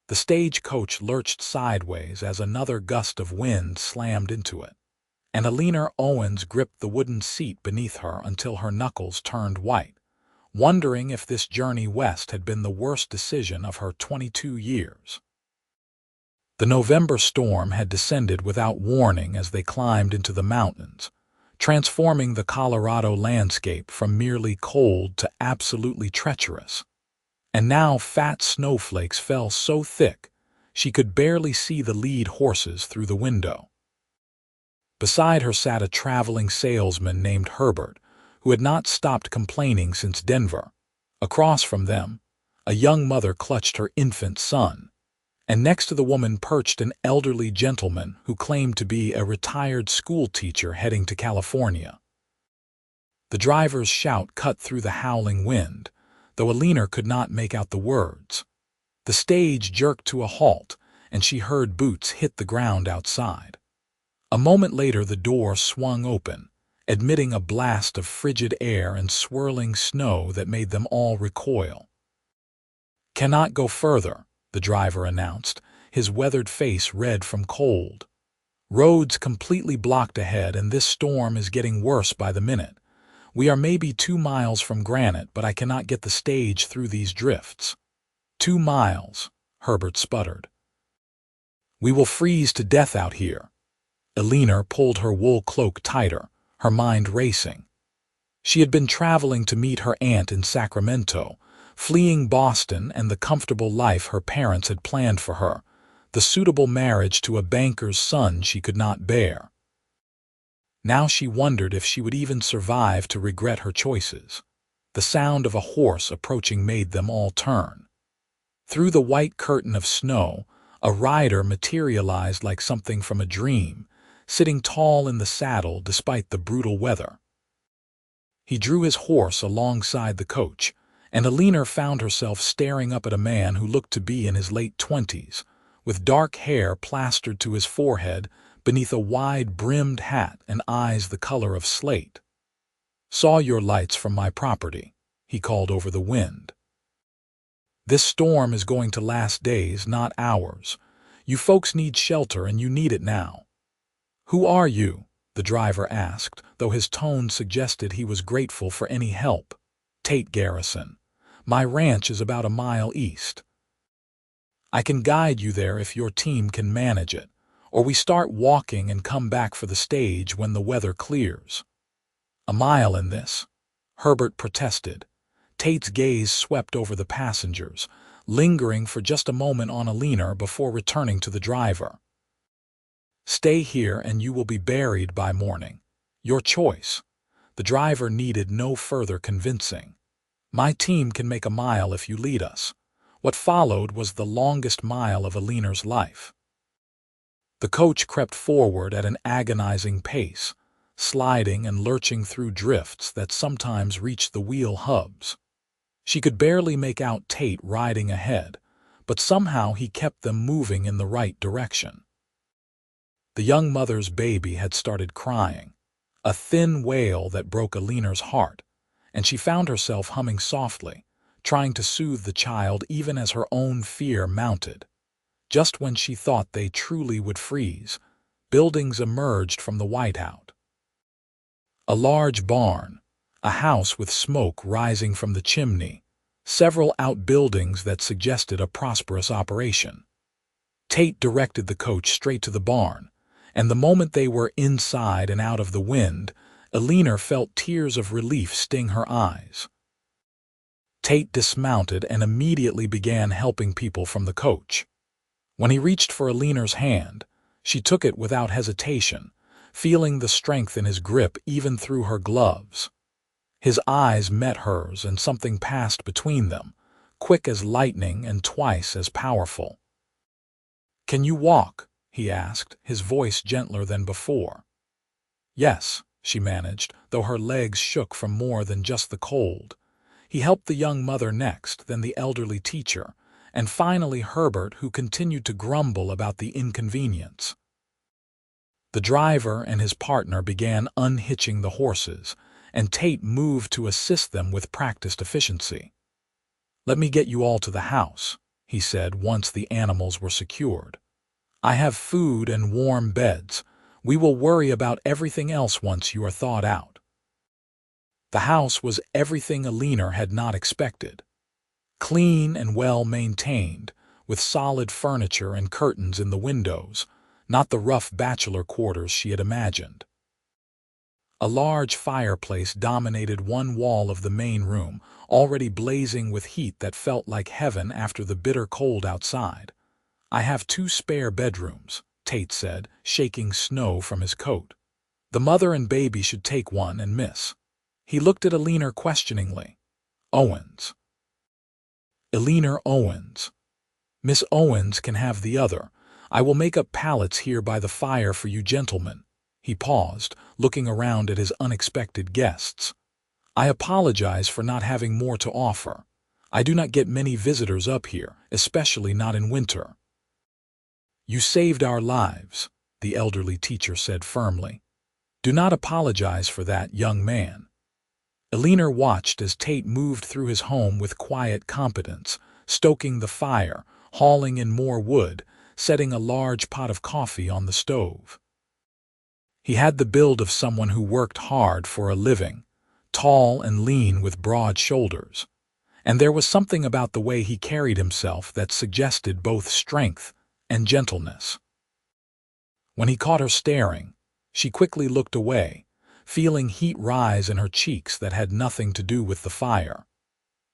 The stagecoach lurched sideways as another gust of wind slammed into it, and Eleanor Owens gripped the wooden seat beneath her until her knuckles turned white, wondering if this journey west had been the worst decision of her 22 years. The November storm had descended without warning as they climbed into the mountains, transforming the Colorado landscape from merely cold to absolutely treacherous. And now fat snowflakes fell so thick she could barely see the lead horses through the window. Beside her sat a traveling salesman named Herbert, who had not stopped complaining since Denver. Across from them, a young mother clutched her infant son, and next to the woman perched an elderly gentleman who claimed to be a retired school teacher heading to California. The driver's shout cut through the howling wind, though Eleanor could not make out the words. The stage jerked to a halt, and she heard boots hit the ground outside. A moment later the door swung open, admitting a blast of frigid air and swirling snow that made them all recoil. "Cannot go further," the driver announced, his weathered face red from cold. "Roads completely blocked ahead, and this storm is getting worse by the minute. We are maybe 2 miles from Granite, but I cannot get the stage through these drifts." 2 miles, Herbert sputtered. "We will freeze to death out here." Eleanor pulled her wool cloak tighter, her mind racing. She had been traveling to meet her aunt in Sacramento, fleeing Boston and the comfortable life her parents had planned for her, the suitable marriage to a banker's son she could not bear. Now she wondered if she would even survive to regret her choices. The sound of a horse approaching made them all turn. Through the white curtain of snow, a rider materialized like something from a dream, sitting tall in the saddle despite the brutal weather. He drew his horse alongside the coach, and Eleanor found herself staring up at a man who looked to be in his late 20s, with dark hair plastered to his forehead beneath a wide-brimmed hat and eyes the color of slate. "Saw your lights from my property," he called over the wind. "This storm is going to last days, not hours. You folks need shelter, and you need it now." "Who are you?" the driver asked, though his tone suggested he was grateful for any help. "Tate Garrison. My ranch is about a mile east. I can guide you there if your team can manage it, or we start walking and come back for the stage when the weather clears." "A mile in this," Herbert protested. Tate's gaze swept over the passengers, lingering for just a moment on Eleanor before returning to the driver. "Stay here and you will be buried by morning. Your choice." The driver needed no further convincing. "My team can make a mile if you lead us." What followed was the longest mile of Eleanor's life. The coach crept forward at an agonizing pace, sliding and lurching through drifts that sometimes reached the wheel hubs. She could barely make out Tate riding ahead, but somehow he kept them moving in the right direction. The young mother's baby had started crying, a thin wail that broke Eleanor's heart, and she found herself humming softly, trying to soothe the child even as her own fear mounted. Just when she thought they truly would freeze, buildings emerged from the whiteout. A large barn, a house with smoke rising from the chimney, several outbuildings that suggested a prosperous operation. Tate directed the coach straight to the barn, and the moment they were inside and out of the wind, Eleanor felt tears of relief sting her eyes. Tate dismounted and immediately began helping people from the coach. When he reached for Eleanor's hand, she took it without hesitation, feeling the strength in his grip even through her gloves. His eyes met hers and something passed between them, quick as lightning and twice as powerful. "Can you walk?" he asked, his voice gentler than before. "Yes," she managed, though her legs shook from more than just the cold. He helped the young mother next, then the elderly teacher, and finally Herbert, who continued to grumble about the inconvenience. The driver and his partner began unhitching the horses, and Tate moved to assist them with practiced efficiency. "Let me get you all to the house," he said once the animals were secured. "I have food and warm beds. We will worry about everything else once you are thawed out." The house was everything Eleanor had not expected. Clean and well maintained, with solid furniture and curtains in the windows, not the rough bachelor quarters she had imagined. A large fireplace dominated one wall of the main room, already blazing with heat that felt like heaven after the bitter cold outside. "I have 2 spare bedrooms," Tate said, shaking snow from his coat. "The mother and baby should take one and Miss." He looked at Eleanor questioningly. "Owens." "Eleanor Owens. Miss Owens can have the other. I will make up pallets here by the fire for you gentlemen." He paused, looking around at his unexpected guests. "I apologize for not having more to offer. I do not get many visitors up here, especially not in winter." "You saved our lives," the elderly teacher said firmly. "Do not apologize for that, young man." Eleanor watched as Tate moved through his home with quiet competence, stoking the fire, hauling in more wood, setting a large pot of coffee on the stove. He had the build of someone who worked hard for a living, tall and lean with broad shoulders. And there was something about the way he carried himself that suggested both strength and gentleness. When he caught her staring, she quickly looked away, feeling heat rise in her cheeks that had nothing to do with the fire.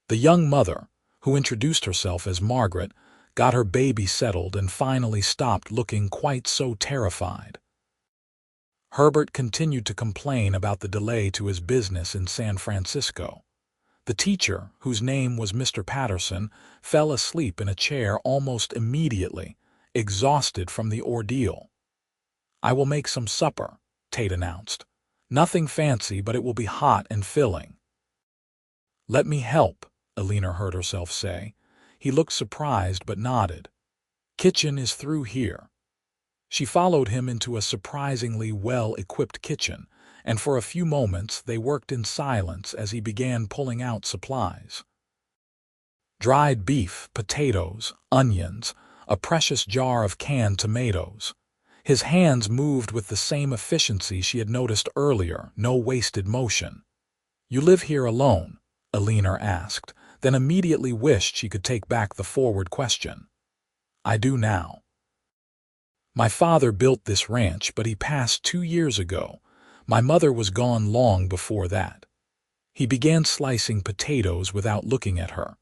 The young mother, who introduced herself as Margaret, got her baby settled and finally stopped looking quite so terrified. Herbert continued to complain about the delay to his business in San Francisco. The teacher, whose name was Mr. Patterson, fell asleep in a chair almost immediately, exhausted from the ordeal. "I will make some supper," Tate announced. "Nothing fancy, but it will be hot and filling." "Let me help," Eleanor heard herself say. He looked surprised but nodded. "Kitchen is through here." She followed him into a surprisingly well-equipped kitchen, and for a few moments they worked in silence as he began pulling out supplies. Dried beef, potatoes, onions, a precious jar of canned tomatoes. His hands moved with the same efficiency she had noticed earlier, no wasted motion. "You live here alone?" Eleanor asked, then immediately wished she could take back the forward question. "I do now. My father built this ranch, but he passed 2 years ago. My mother was gone long before that." He began slicing potatoes without looking at her.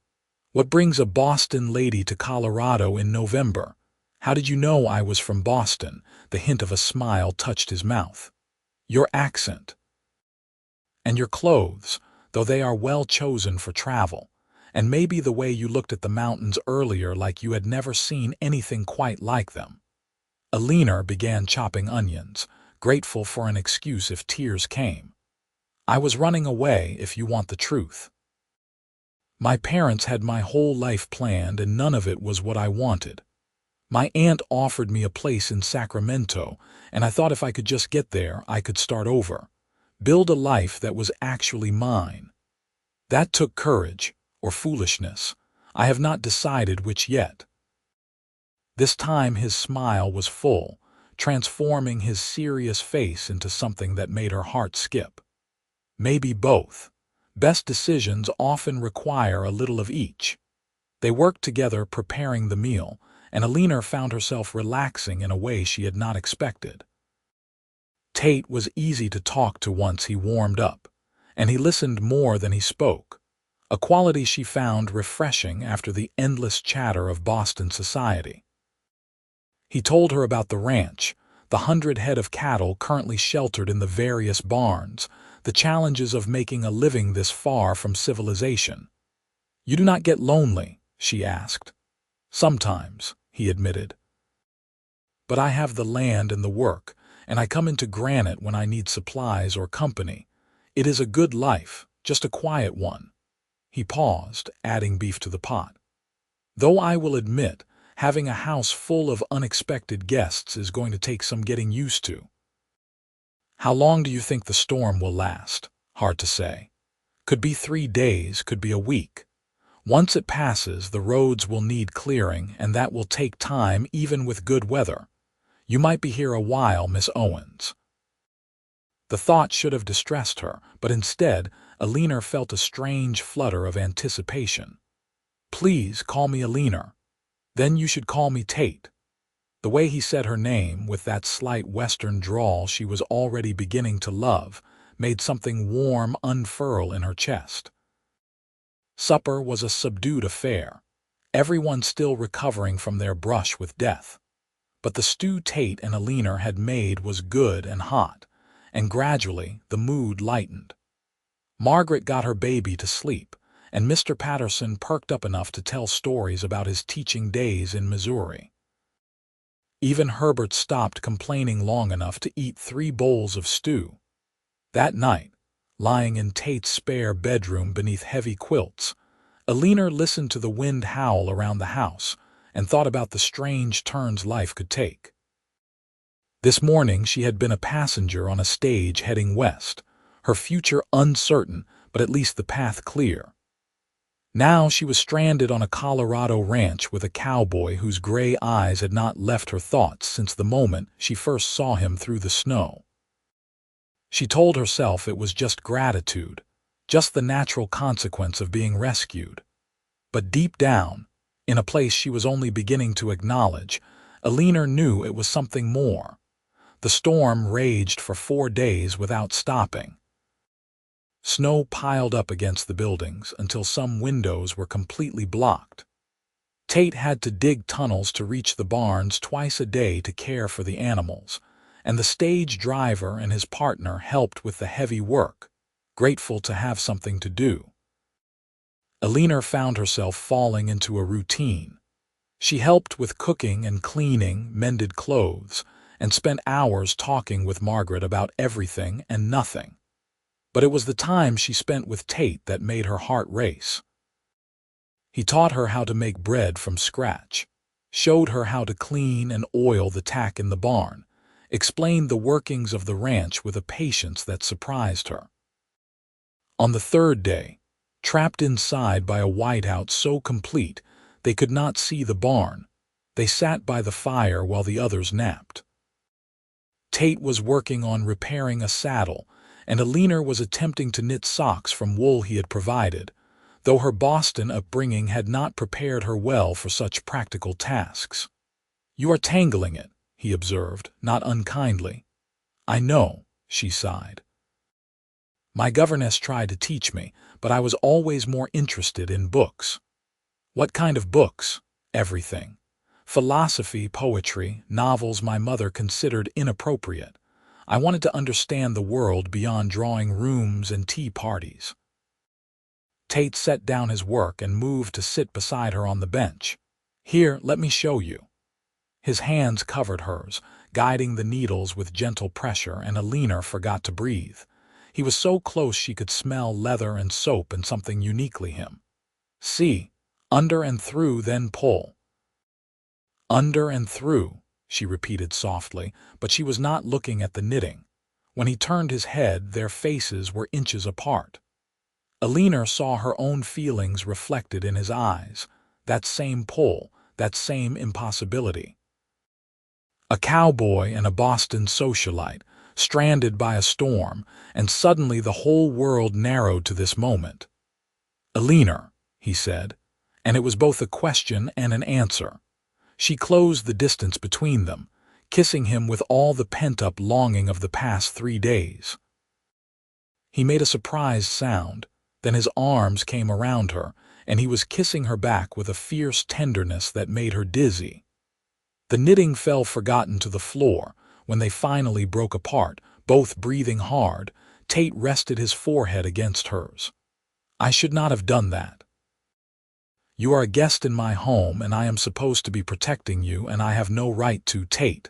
"What brings a Boston lady to Colorado in November? How did you know I was from Boston?" The hint of a smile touched his mouth. "Your accent. And your clothes, though they are well chosen for travel. And maybe the way you looked at the mountains earlier like you had never seen anything quite like them." Eleanor began chopping onions, grateful for an excuse if tears came. "I was running away, if you want the truth. My parents had my whole life planned and none of it was what I wanted. My aunt offered me a place in Sacramento, and I thought if I could just get there, I could start over, build a life that was actually mine. That took courage, or foolishness. I have not decided which yet." This time his smile was full, transforming his serious face into something that made her heart skip. "Maybe both. Best decisions often require a little of each." They worked together preparing the meal, and Eleanor found herself relaxing in a way she had not expected. Tate was easy to talk to once he warmed up, and he listened more than he spoke, a quality she found refreshing after the endless chatter of Boston society. He told her about the ranch, the 100 head of cattle currently sheltered in the various barns, the challenges of making a living this far from civilization. "You do not get lonely?" she asked. "Sometimes," he admitted. "But I have the land and the work, and I come into Granite when I need supplies or company. It is a good life, just a quiet one." He paused, adding beef to the pot. "Though I will admit, having a house full of unexpected guests is going to take some getting used to." "How long do you think the storm will last?" "Hard to say. Could be 3 days, could be a week. Once it passes, the roads will need clearing, and that will take time even with good weather. You might be here a while, Miss Owens." The thought should have distressed her, but instead, Eleanor felt a strange flutter of anticipation. "Please call me Eleanor. Then you should call me Tate." The way he said her name, with that slight Western drawl she was already beginning to love, made something warm unfurl in her chest. Supper was a subdued affair, everyone still recovering from their brush with death. But the stew Tate and Eleanor had made was good and hot, and gradually the mood lightened. Margaret got her baby to sleep, and Mr. Patterson perked up enough to tell stories about his teaching days in Missouri. Even Herbert stopped complaining long enough to eat 3 bowls of stew. That night, lying in Tate's spare bedroom beneath heavy quilts, Eleanor listened to the wind howl around the house and thought about the strange turns life could take. This morning she had been a passenger on a stage heading west, her future uncertain, but at least the path clear. Now she was stranded on a Colorado ranch with a cowboy whose gray eyes had not left her thoughts since the moment she first saw him through the snow. She told herself it was just gratitude, just the natural consequence of being rescued. But deep down, in a place she was only beginning to acknowledge, Eleanor knew it was something more. The storm raged for 4 days without stopping. Snow piled up against the buildings until some windows were completely blocked. Tate had to dig tunnels to reach the barns twice a day to care for the animals, and the stage driver and his partner helped with the heavy work, grateful to have something to do. Eleanor found herself falling into a routine. She helped with cooking and cleaning, mended clothes, and spent hours talking with Margaret about everything and nothing. But it was the time she spent with Tate that made her heart race. He taught her how to make bread from scratch, showed her how to clean and oil the tack in the barn, explained the workings of the ranch with a patience that surprised her. On the 3rd day, trapped inside by a whiteout so complete they could not see the barn, they sat by the fire while the others napped. Tate was working on repairing a saddle, and Eleanor was attempting to knit socks from wool he had provided, though her Boston upbringing had not prepared her well for such practical tasks. "You are tangling it," he observed, not unkindly. "I know," she sighed. "My governess tried to teach me, but I was always more interested in books." "What kind of books?" "Everything. Philosophy, poetry, novels my mother considered inappropriate. I wanted to understand the world beyond drawing rooms and tea parties." Tate set down his work and moved to sit beside her on the bench. "Here, let me show you." His hands covered hers, guiding the needles with gentle pressure, and Eleanor forgot to breathe. He was so close she could smell leather and soap and something uniquely him. "See, under and through, then pull." "Under and through," she repeated softly, but she was not looking at the knitting. When he turned his head, their faces were inches apart. Eleanor saw her own feelings reflected in his eyes, that same pull, that same impossibility. A cowboy and a Boston socialite, stranded by a storm, and suddenly the whole world narrowed to this moment. "Eleanor," he said, and it was both a question and an answer. She closed the distance between them, kissing him with all the pent-up longing of the past 3 days. He made a surprised sound, then his arms came around her, and he was kissing her back with a fierce tenderness that made her dizzy. The knitting fell forgotten to the floor when they finally broke apart, both breathing hard. Tate rested his forehead against hers. "I should not have done that. You are a guest in my home, and I am supposed to be protecting you, and I have no right to." "Tate."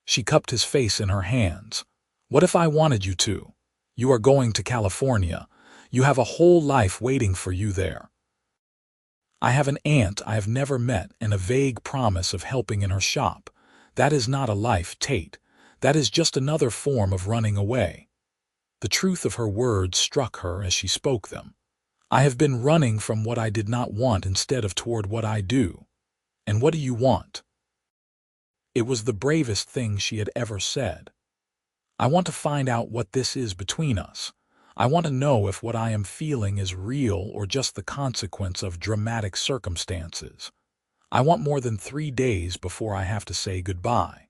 She cupped his face in her hands. "What if I wanted you to? You are going to California. You have a whole life waiting for you there. I have an aunt I have never met and a vague promise of helping in her shop. That is not a life, Tate. That is just another form of running away." The truth of her words struck her as she spoke them. I have been running from what I did not want instead of toward what I do. And what do you want? It was the bravest thing she had ever said. I want to find out what this is between us. I want to know if what I am feeling is real or just the consequence of dramatic circumstances. I want more than 3 days before I have to say goodbye.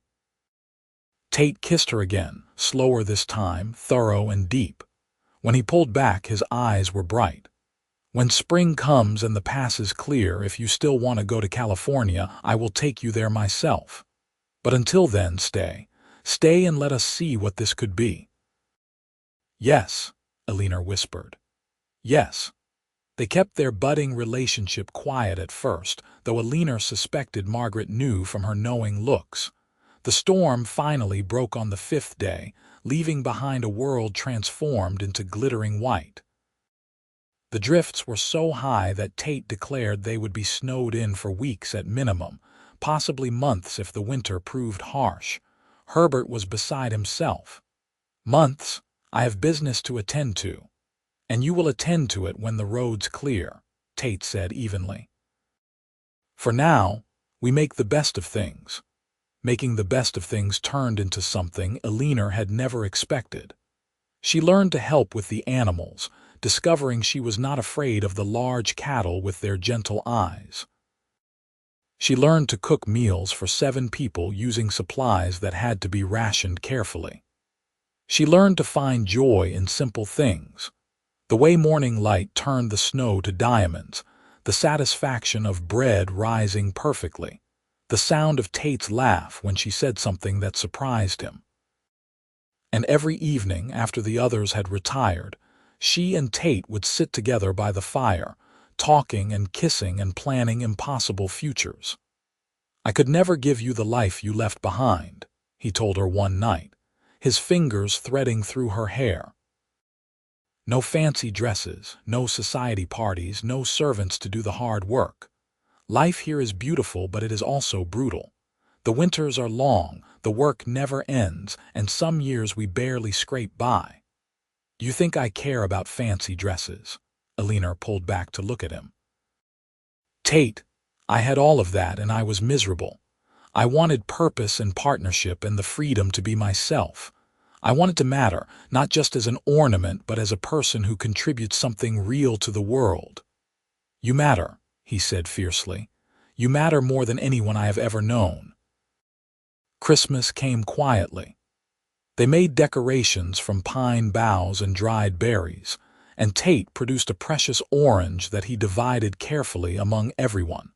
Tate kissed her again, slower this time, thorough and deep. When he pulled back, his eyes were bright. When spring comes and the pass is clear, if you still want to go to California, I will take you there myself. But until then, stay. Stay and let us see what this could be. Yes, Eleanor whispered. Yes. They kept their budding relationship quiet at first, though Eleanor suspected Margaret knew from her knowing looks. The storm finally broke on the 5th day, leaving behind a world transformed into glittering white. The drifts were so high that Tate declared they would be snowed in for weeks at minimum, possibly months if the winter proved harsh. Herbert was beside himself. Months? I have business to attend to. And you will attend to it when the road's clear, Tate said evenly. For now, we make the best of things. Making the best of things turned into something Eleanor had never expected. She learned to help with the animals, discovering she was not afraid of the large cattle with their gentle eyes. She learned to cook meals for 7 people using supplies that had to be rationed carefully. She learned to find joy in simple things. The way morning light turned the snow to diamonds, the satisfaction of bread rising perfectly, the sound of Tate's laugh when she said something that surprised him. And every evening, after the others had retired, she and Tate would sit together by the fire, talking and kissing and planning impossible futures. I could never give you the life you left behind, he told her one night, his fingers threading through her hair. No fancy dresses, no society parties, no servants to do the hard work. Life here is beautiful, but it is also brutal. The winters are long, the work never ends, and some years we barely scrape by. You think I care about fancy dresses? Eleanor pulled back to look at him. Tate, I had all of that and I was miserable. I wanted purpose and partnership and the freedom to be myself. I wanted to matter, not just as an ornament, but as a person who contributes something real to the world. You matter, he said fiercely. You matter more than anyone I have ever known. Christmas came quietly. They made decorations from pine boughs and dried berries, and Tate produced a precious orange that he divided carefully among everyone.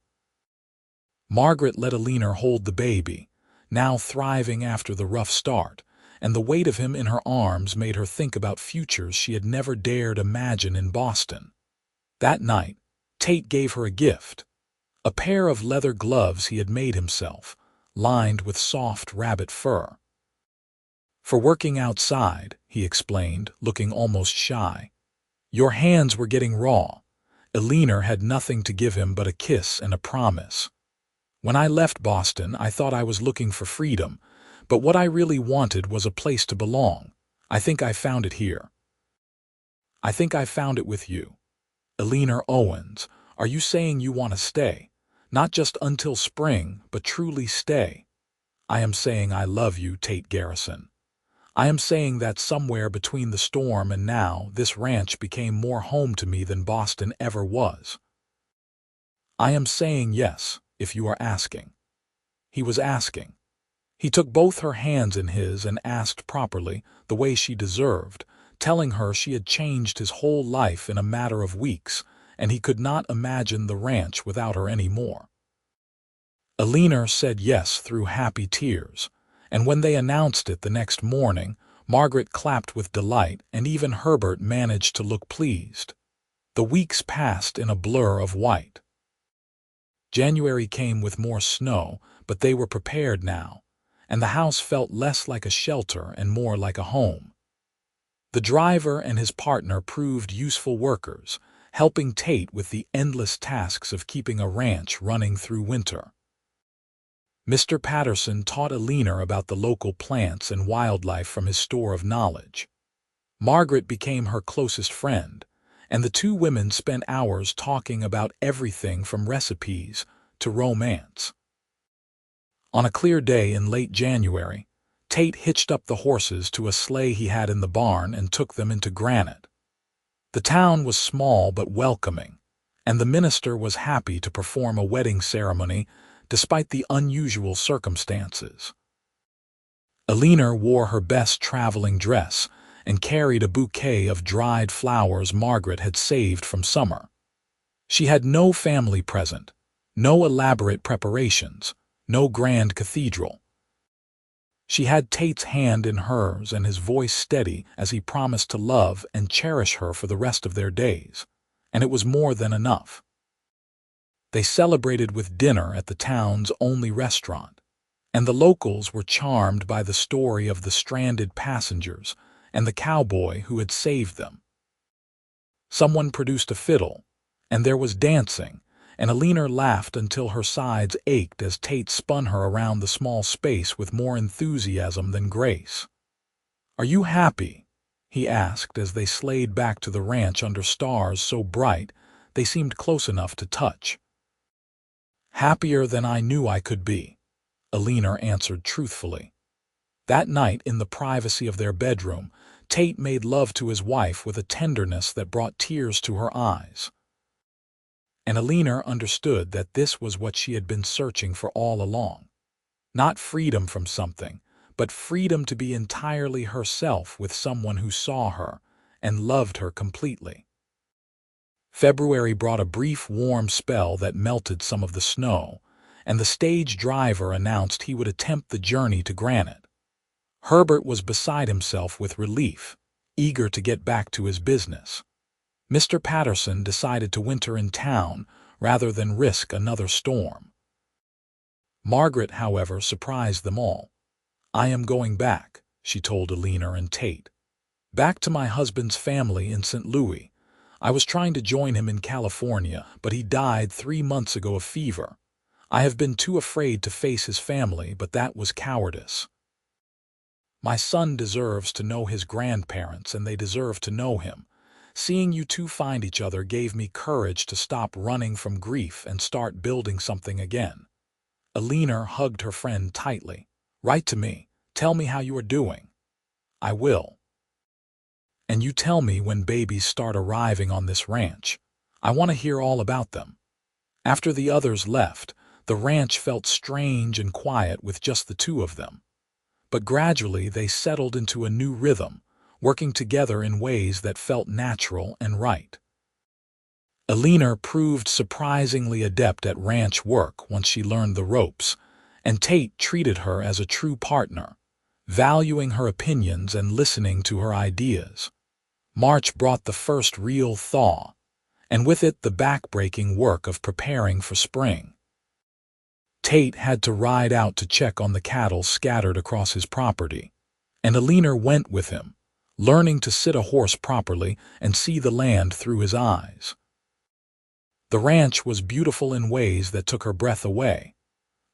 Margaret let Eleanor hold the baby, now thriving after the rough start, and the weight of him in her arms made her think about futures she had never dared imagine in Boston. That night, Tate gave her a gift, a pair of leather gloves he had made himself, lined with soft rabbit fur. For working outside, he explained, looking almost shy. Your hands were getting raw. Eleanor had nothing to give him but a kiss and a promise. When I left Boston, I thought I was looking for freedom, but what I really wanted was a place to belong. I think I found it here. I think I found it with you. Eleanor Owens, are you saying you want to stay? Not just until spring, but truly stay. I am saying I love you, Tate Garrison. I am saying that somewhere between the storm and now, this ranch became more home to me than Boston ever was. I am saying yes, if you are asking. He was asking. He took both her hands in his and asked properly, the way she deserved, telling her she had changed his whole life in a matter of weeks, and he could not imagine the ranch without her anymore. Eleanor said yes through happy tears, and when they announced it the next morning, Margaret clapped with delight, and even Herbert managed to look pleased. The weeks passed in a blur of white. January came with more snow, but they were prepared now, and the house felt less like a shelter and more like a home. The driver and his partner proved useful workers, helping Tate with the endless tasks of keeping a ranch running through winter. Mr. Patterson taught Eleanor about the local plants and wildlife from his store of knowledge. Margaret became her closest friend, and the two women spent hours talking about everything from recipes to romance. On a clear day in late January, Tate hitched up the horses to a sleigh he had in the barn and took them into Granite. The town was small but welcoming, and the minister was happy to perform a wedding ceremony despite the unusual circumstances. Eleanor wore her best traveling dress and carried a bouquet of dried flowers Margaret had saved from summer. She had no family present, no elaborate preparations, no grand cathedral. She had Tate's hand in hers and his voice steady as he promised to love and cherish her for the rest of their days, and it was more than enough. They celebrated with dinner at the town's only restaurant, and the locals were charmed by the story of the stranded passengers and the cowboy who had saved them. Someone produced a fiddle, and there was dancing, and Eleanor laughed until her sides ached as Tate spun her around the small space with more enthusiasm than grace. "Are you happy?" he asked as they sleighed back to the ranch under stars so bright they seemed close enough to touch. "Happier than I knew I could be," Eleanor answered truthfully. That night, in the privacy of their bedroom, Tate made love to his wife with a tenderness that brought tears to her eyes. And Eleanor understood that this was what she had been searching for all along. Not freedom from something, but freedom to be entirely herself with someone who saw her and loved her completely. February brought a brief warm spell that melted some of the snow, and the stage driver announced he would attempt the journey to Granite. Herbert was beside himself with relief, eager to get back to his business. Mr. Patterson decided to winter in town rather than risk another storm. Margaret, however, surprised them all. "I am going back," she told Eleanor and Tate. "Back to my husband's family in St. Louis. I was trying to join him in California, but he died 3 months ago of fever. I have been too afraid to face his family, but that was cowardice. My son deserves to know his grandparents, and they deserve to know him. Seeing you two find each other gave me courage to stop running from grief and start building something again." Eleanor hugged her friend tightly. "Write to me. Tell me how you are doing." "I will. And you tell me when babies start arriving on this ranch. I want to hear all about them." After the others left, the ranch felt strange and quiet with just the two of them. But gradually they settled into a new rhythm, working together in ways that felt natural and right. Eleanor proved surprisingly adept at ranch work once she learned the ropes, and Tate treated her as a true partner, valuing her opinions and listening to her ideas. March brought the first real thaw, and with it the back-breaking work of preparing for spring. Tate had to ride out to check on the cattle scattered across his property, and Eleanor went with him, learning to sit a horse properly and see the land through his eyes. The ranch was beautiful in ways that took her breath away.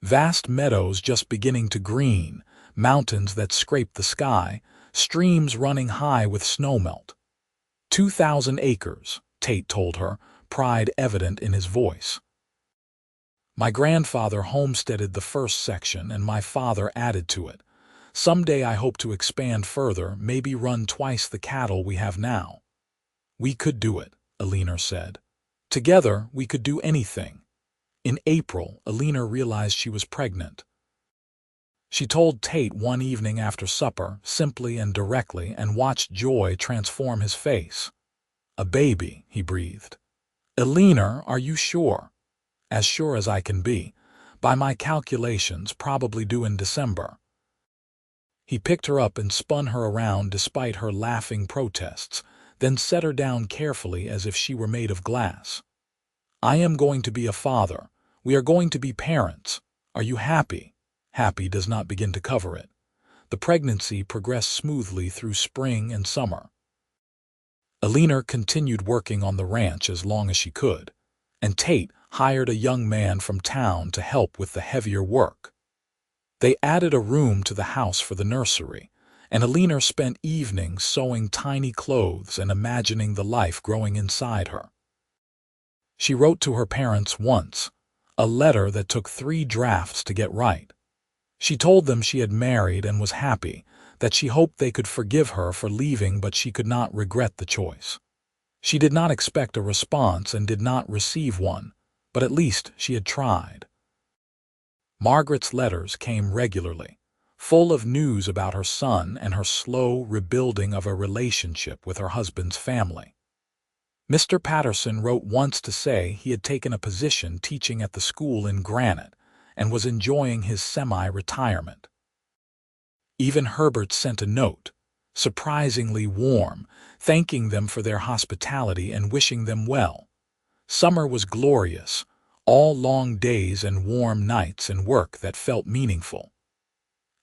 Vast meadows just beginning to green, mountains that scraped the sky, streams running high with snowmelt. 2,000 acres, Tate told her, pride evident in his voice. "My grandfather homesteaded the first section and my father added to it. Someday I hope to expand further, maybe run twice the cattle we have now." "We could do it," Eleanor said. "Together we could do anything." In April, Eleanor realized she was pregnant. She told Tate one evening after supper, simply and directly, and watched joy transform his face. "A baby," he breathed. "Eleanor, are you sure?" "As sure as I can be. By my calculations, probably due in December." He picked her up and spun her around despite her laughing protests, then set her down carefully as if she were made of glass. "I am going to be a father. We are going to be parents. Are you happy?" Happy does not begin to cover it. The pregnancy progressed smoothly through spring and summer. Eleanor continued working on the ranch as long as she could, and Tate hired a young man from town to help with the heavier work. They added a room to the house for the nursery, and Eleanor spent evenings sewing tiny clothes and imagining the life growing inside her. She wrote to her parents once, a letter that took 3 drafts to get right. She told them she had married and was happy, that she hoped they could forgive her for leaving, but she could not regret the choice. She did not expect a response and did not receive one, but at least she had tried. Margaret's letters came regularly, full of news about her son and her slow rebuilding of a relationship with her husband's family. Mr. Patterson wrote once to say he had taken a position teaching at the school in Granite and was enjoying his semi-retirement. Even Herbert sent a note, surprisingly warm, thanking them for their hospitality and wishing them well. Summer was glorious, all long days and warm nights and work that felt meaningful.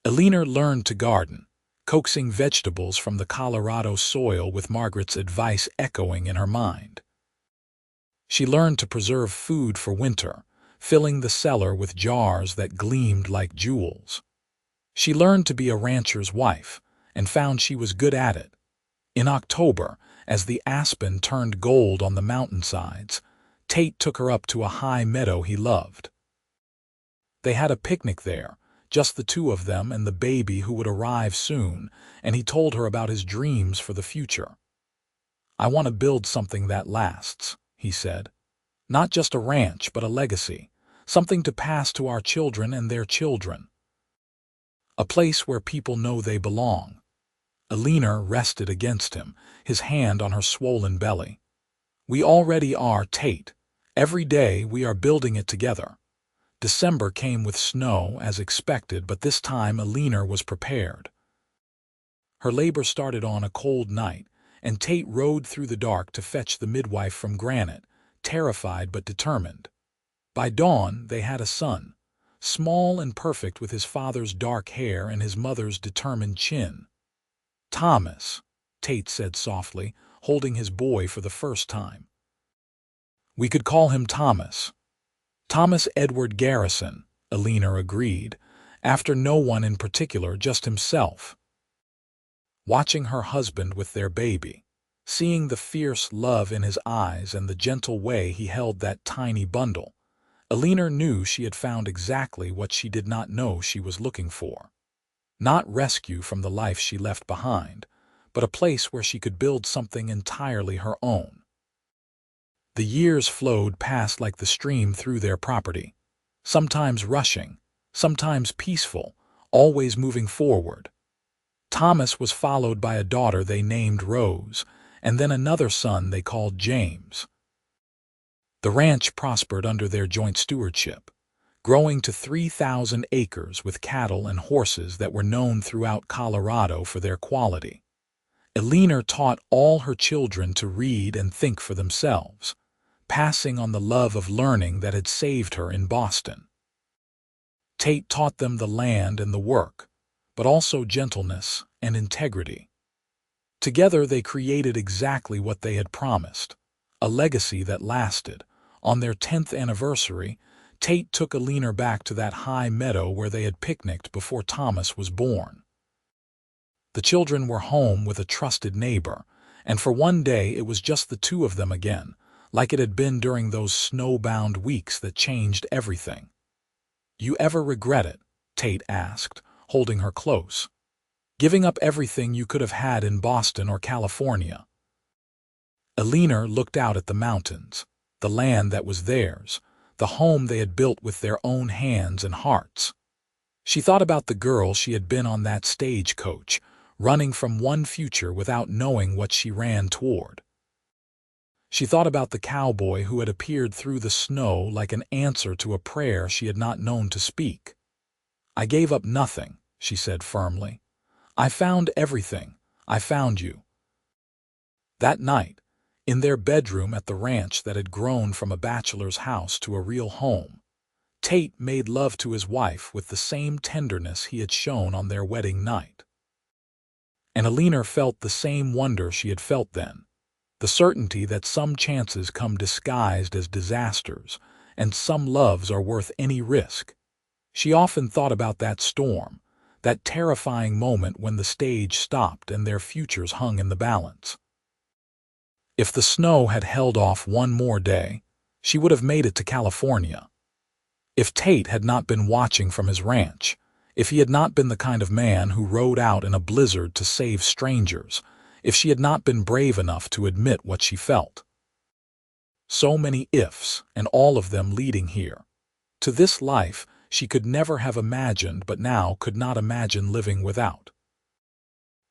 Eleanor learned to garden, coaxing vegetables from the Colorado soil with Margaret's advice echoing in her mind. She learned to preserve food for winter, filling the cellar with jars that gleamed like jewels. She learned to be a rancher's wife, and found she was good at it. In October, as the aspen turned gold on the mountainsides, Tate took her up to a high meadow he loved. They had a picnic there, just the 2 of them and the baby who would arrive soon, and he told her about his dreams for the future. "I want to build something that lasts," he said. "Not just a ranch, but a legacy, something to pass to our children and their children. A place where people know they belong." Eleanor rested against him, his hand on her swollen belly. "We already are, Tate. Every day we are building it together." December came with snow, as expected, but this time Eleanor was prepared. Her labor started on a cold night, and Tate rode through the dark to fetch the midwife from Granite, terrified but determined. By dawn they had a son, small and perfect with his father's dark hair and his mother's determined chin. "Thomas," Tate said softly, holding his boy for the first time. "We could call him Thomas." "Thomas Edward Garrison," Eleanor agreed, after no one in particular, just himself. Watching her husband with their baby, seeing the fierce love in his eyes and the gentle way he held that tiny bundle, Eleanor knew she had found exactly what she did not know she was looking for. Not rescue from the life she left behind, but a place where she could build something entirely her own. The years flowed past like the stream through their property, sometimes rushing, sometimes peaceful, always moving forward. Thomas was followed by a daughter they named Rose, and then another son they called James. The ranch prospered under their joint stewardship, growing to 3,000 acres with cattle and horses that were known throughout Colorado for their quality. Eleanor taught all her children to read and think for themselves, passing on the love of learning that had saved her in Boston. Tate taught them the land and the work, but also gentleness and integrity. Together they created exactly what they had promised, a legacy that lasted. On their 10th anniversary, Tate took Eleanor back to that high meadow where they had picnicked before Thomas was born. The children were home with a trusted neighbor, and for one day it was just the 2 of them again, like it had been during those snowbound weeks that changed everything. "You ever regret it?" Tate asked, holding her close. "Giving up everything you could have had in Boston or California?" Eleanor looked out at the mountains, the land that was theirs, the home they had built with their own hands and hearts. She thought about the girl she had been on that stagecoach, running from one future without knowing what she ran toward. She thought about the cowboy who had appeared through the snow like an answer to a prayer she had not known to speak. "I gave up nothing," she said firmly. "I found everything. I found you." That night, in their bedroom at the ranch that had grown from a bachelor's house to a real home, Tate made love to his wife with the same tenderness he had shown on their wedding night. And Eleanor felt the same wonder she had felt then, the certainty that some chances come disguised as disasters, and some loves are worth any risk. She often thought about that storm, that terrifying moment when the stage stopped and their futures hung in the balance. If the snow had held off one more day, she would have made it to California. If Tate had not been watching from his ranch, if he had not been the kind of man who rode out in a blizzard to save strangers, if she had not been brave enough to admit what she felt. So many ifs, and all of them leading here. To this life she could never have imagined but now could not imagine living without.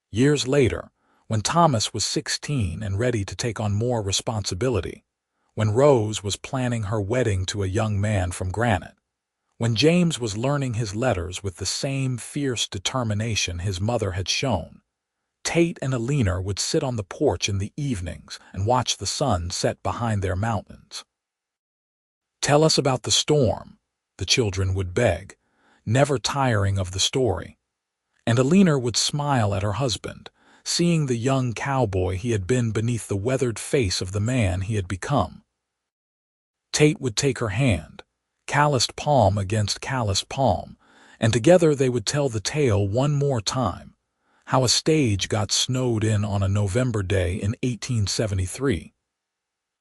Years later, when Thomas was 16 and ready to take on more responsibility, when Rose was planning her wedding to a young man from Granite, when James was learning his letters with the same fierce determination his mother had shown, Tate and Eleanor would sit on the porch in the evenings and watch the sun set behind their mountains. "Tell us about the storm," the children would beg, never tiring of the story. And Eleanor would smile at her husband, seeing the young cowboy he had been beneath the weathered face of the man he had become. Tate would take her hand, calloused palm against calloused palm, and together they would tell the tale one more time, how a stage got snowed in on a November day in 1873,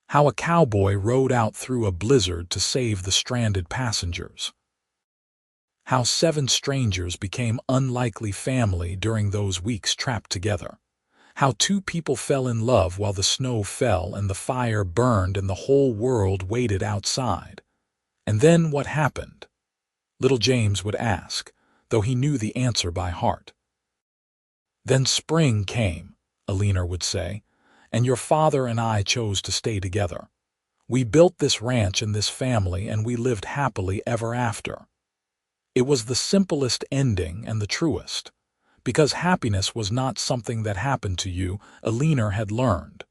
how a cowboy rode out through a blizzard to save the stranded passengers, how 7 strangers became unlikely family during those weeks trapped together, how 2 people fell in love while the snow fell and the fire burned and the whole world waited outside. And then what happened? Little James would ask, though he knew the answer by heart. "Then spring came," Eleanor would say, "and your father and I chose to stay together. We built this ranch and this family and we lived happily ever after." It was the simplest ending and the truest, because happiness was not something that happened to you, Eleanor had learned.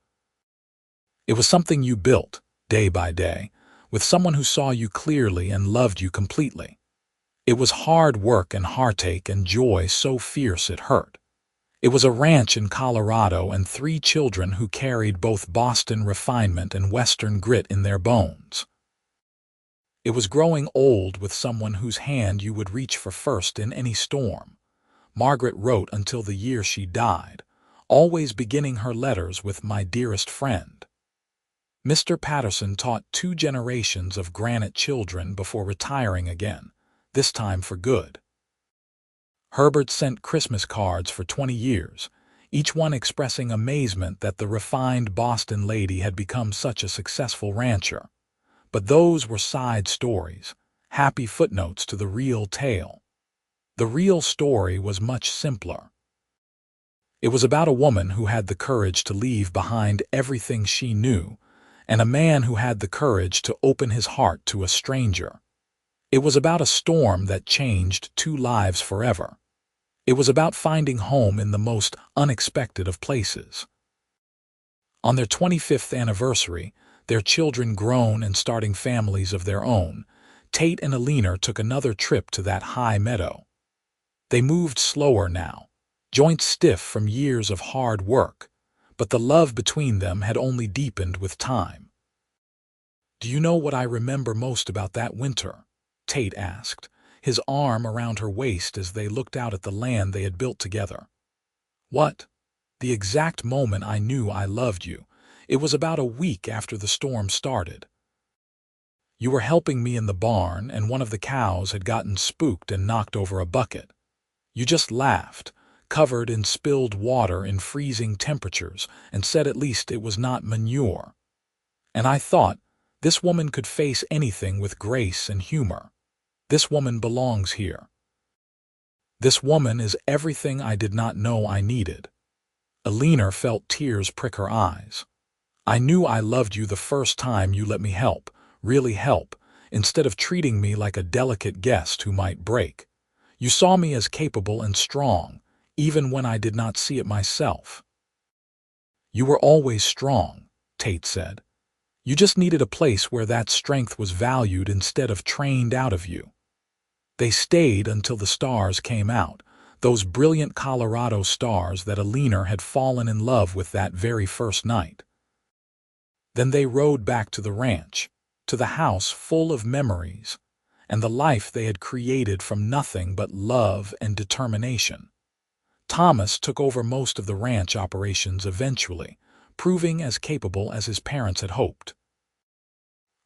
It was something you built, day by day, with someone who saw you clearly and loved you completely. It was hard work and heartache and joy so fierce it hurt. It was a ranch in Colorado and 3 children who carried both Boston refinement and Western grit in their bones. It was growing old with someone whose hand you would reach for first in any storm. Margaret wrote until the year she died, always beginning her letters with "my dearest friend." Mr. Patterson taught 2 generations of Granite children before retiring again, this time for good. Herbert sent Christmas cards for 20 years, each one expressing amazement that the refined Boston lady had become such a successful rancher. But those were side stories, happy footnotes to the real tale. The real story was much simpler. It was about a woman who had the courage to leave behind everything she knew, and a man who had the courage to open his heart to a stranger. It was about a storm that changed 2 lives forever. It was about finding home in the most unexpected of places. On their 25th anniversary, their children grown and starting families of their own, Tate and Eleanor took another trip to that high meadow. They moved slower now, joints stiff from years of hard work, but the love between them had only deepened with time. "Do you know what I remember most about that winter?" Tate asked, his arm around her waist as they looked out at the land they had built together. "What? The exact moment I knew I loved you. It was about a week after the storm started. You were helping me in the barn, and one of the cows had gotten spooked and knocked over a bucket. You just laughed, covered in spilled water in freezing temperatures, and said at least it was not manure. And I thought, this woman could face anything with grace and humor. This woman belongs here. This woman is everything I did not know I needed." Eleanor felt tears prick her eyes. "I knew I loved you the first time you let me help, really help, instead of treating me like a delicate guest who might break. You saw me as capable and strong, even when I did not see it myself." "You were always strong," Tate said. "You just needed a place where that strength was valued instead of trained out of you." They stayed until the stars came out, those brilliant Colorado stars that Eleanor had fallen in love with that very first night. Then they rode back to the ranch, to the house full of memories, and the life they had created from nothing but love and determination. Thomas took over most of the ranch operations eventually, proving as capable as his parents had hoped.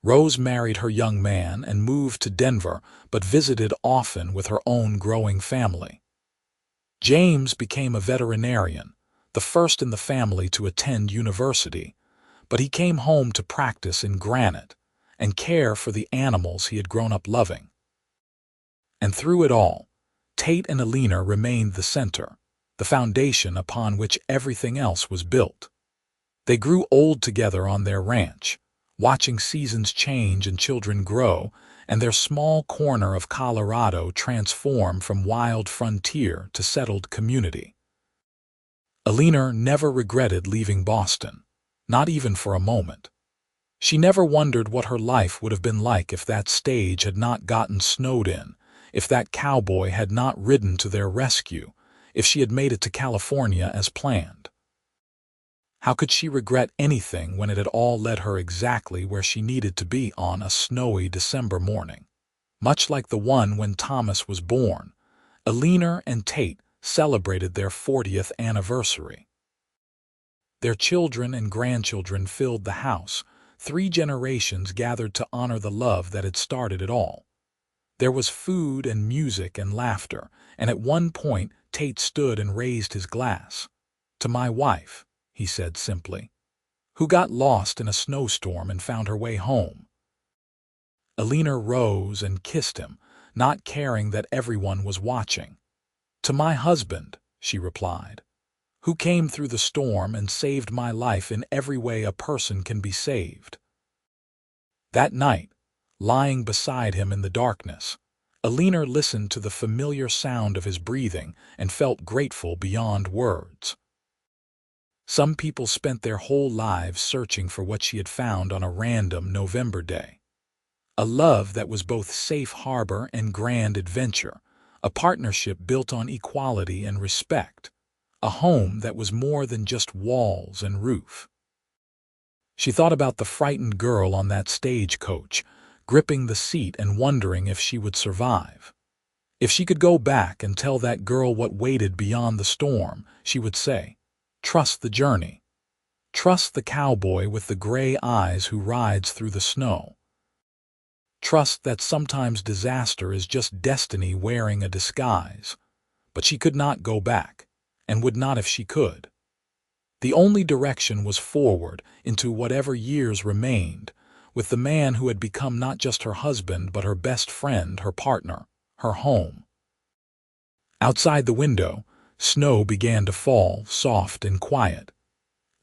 Rose married her young man and moved to Denver, but visited often with her own growing family. James became a veterinarian, the first in the family to attend university, but he came home to practice in Granite and care for the animals he had grown up loving. And through it all, Tate and Eleanor remained the center, the foundation upon which everything else was built. They grew old together on their ranch, watching seasons change and children grow, and their small corner of Colorado transform from wild frontier to settled community. Eleanor never regretted leaving Boston, not even for a moment. She never wondered what her life would have been like if that stage had not gotten snowed in, if that cowboy had not ridden to their rescue, if she had made it to California as planned. How could she regret anything when it had all led her exactly where she needed to be on a snowy December morning? Much like the one when Thomas was born, Eleanor and Tate celebrated their 40th anniversary. Their children and grandchildren filled the house. 3 generations gathered to honor the love that had started it all. There was food and music and laughter, and at one point Tate stood and raised his glass. "To my wife," he said simply, "who got lost in a snowstorm and found her way home." Eleanor rose and kissed him, not caring that everyone was watching. "To my husband," she replied, "who came through the storm and saved my life in every way a person can be saved." That night, lying beside him in the darkness, Eleanor listened to the familiar sound of his breathing and felt grateful beyond words. Some people spent their whole lives searching for what she had found on a random November day. A love that was both safe harbor and grand adventure, a partnership built on equality and respect, a home that was more than just walls and roof. She thought about the frightened girl on that stagecoach, gripping the seat and wondering if she would survive. If she could go back and tell that girl what waited beyond the storm, she would say, "Trust the journey. Trust the cowboy with the gray eyes who rides through the snow. Trust that sometimes disaster is just destiny wearing a disguise." But she could not go back, and would not if she could. The only direction was forward into whatever years remained, with the man who had become not just her husband but her best friend, her partner, her home. Outside the window, snow began to fall, soft and quiet.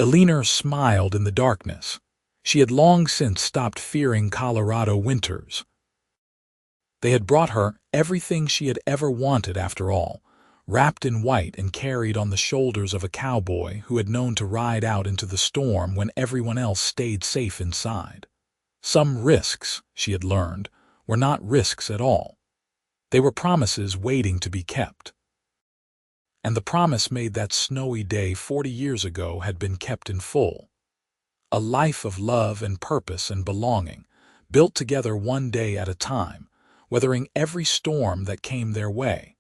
Eleanor smiled in the darkness. She had long since stopped fearing Colorado winters. They had brought her everything she had ever wanted after all, wrapped in white and carried on the shoulders of a cowboy who had known to ride out into the storm when everyone else stayed safe inside. Some risks, she had learned, were not risks at all. They were promises waiting to be kept. And the promise made that snowy day 40 years ago had been kept in full. A life of love and purpose and belonging, built together one day at a time, weathering every storm that came their way.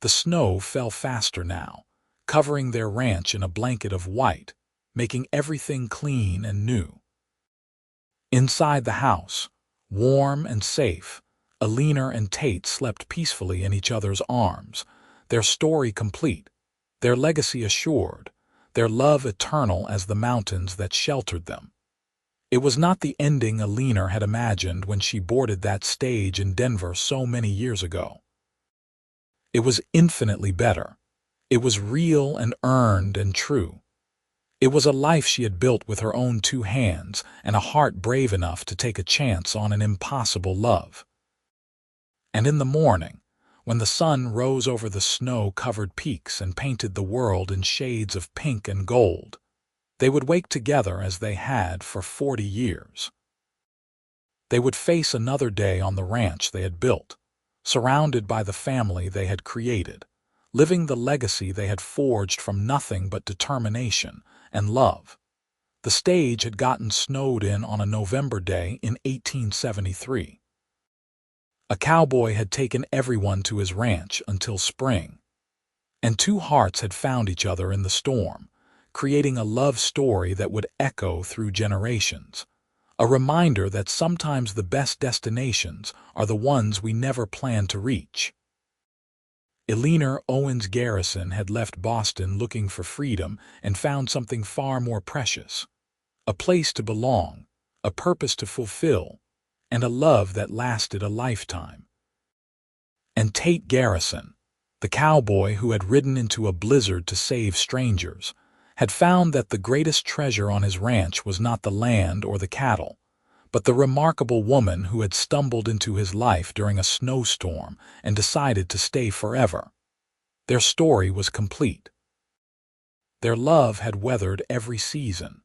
The snow fell faster now, covering their ranch in a blanket of white, making everything clean and new. Inside the house, warm and safe, Eleanor and Tate slept peacefully in each other's arms, their story complete, their legacy assured, their love eternal as the mountains that sheltered them. It was not the ending Eleanor had imagined when she boarded that stage in Denver so many years ago. It was infinitely better. It was real and earned and true. It was a life she had built with her own 2 hands and a heart brave enough to take a chance on an impossible love. And in the morning, when the sun rose over the snow-covered peaks and painted the world in shades of pink and gold, they would wake together as they had for 40 years. They would face another day on the ranch they had built, surrounded by the family they had created, living the legacy they had forged from nothing but determination and love. The stage had gotten snowed in on a November day in 1873. A cowboy had taken everyone to his ranch until spring, and two hearts had found each other in the storm, creating a love story that would echo through generations. A reminder that sometimes the best destinations are the ones we never plan to reach. Eleanor Owens Garrison had left Boston looking for freedom and found something far more precious. A place to belong, a purpose to fulfill, and a love that lasted a lifetime. And Tate Garrison, the cowboy who had ridden into a blizzard to save strangers, had found that the greatest treasure on his ranch was not the land or the cattle, but the remarkable woman who had stumbled into his life during a snowstorm and decided to stay forever. Their story was complete. Their love had weathered every season,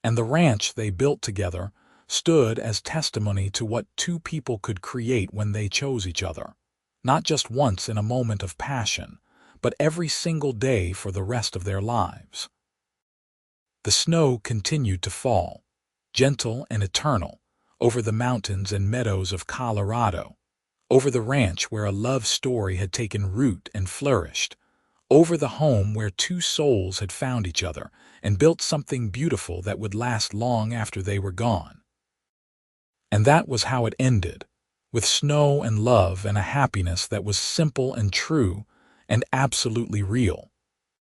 and the ranch they built together stood as testimony to what two people could create when they chose each other, not just once in a moment of passion, but every single day for the rest of their lives. The snow continued to fall, gentle and eternal, over the mountains and meadows of Colorado, over the ranch where a love story had taken root and flourished, over the home where two souls had found each other and built something beautiful that would last long after they were gone. And that was how it ended, with snow and love and a happiness that was simple and true and absolutely real.